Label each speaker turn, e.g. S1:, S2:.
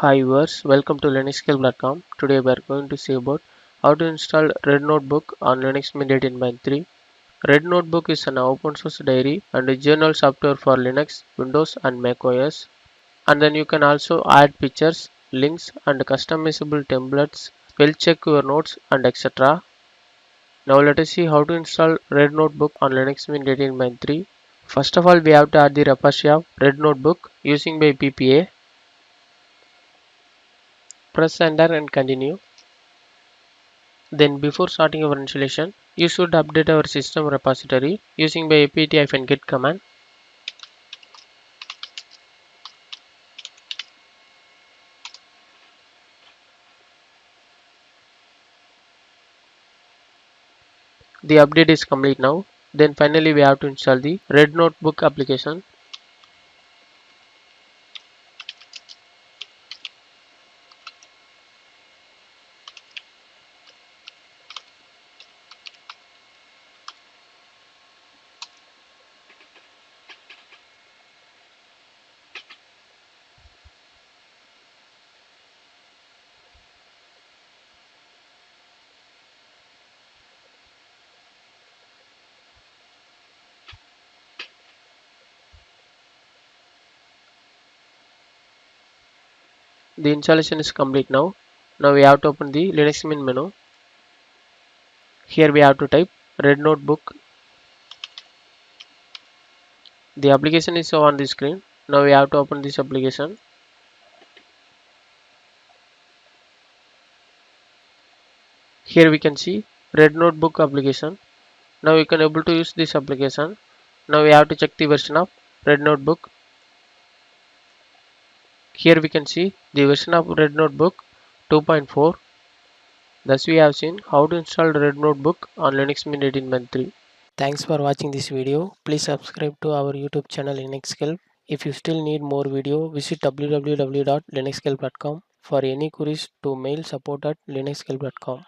S1: Hi viewers, welcome to linuxscale.com. Today we are going to see about how to install Rednotebook on Linux Mint 18.3. Rednotebook is an open source diary and a journal software for Linux, Windows and Mac OS. And then you can also add pictures, links and customizable templates, spell check your notes and etc. Now let us see how to install Rednotebook on Linux Mint 18.3. First of all, we have to add the repository of Rednotebook using by PPA. Press enter and continue. Then before starting our installation, you should update our system repository using by apt-get command. The update is complete now. Then finally we have to install the Red Notebook application. The installation is complete now. Now we have to open the Linux Mint menu. Here we have to type Red Notebook. The application is shown on the screen. Now we have to open this application. Here we can see Red Notebook application. Now we can able to use this application. Now we have to check the version of Red Notebook. Here we can see the version of Red Notebook 2.4. Thus we have seen how to install Red Notebook on Linux Mint 18.3. Thanks for watching this video. Please subscribe to our YouTube channel Linuxscape. If you still need more video, visit www.linuxscape.com. For any queries to mail support@linuxscape.com.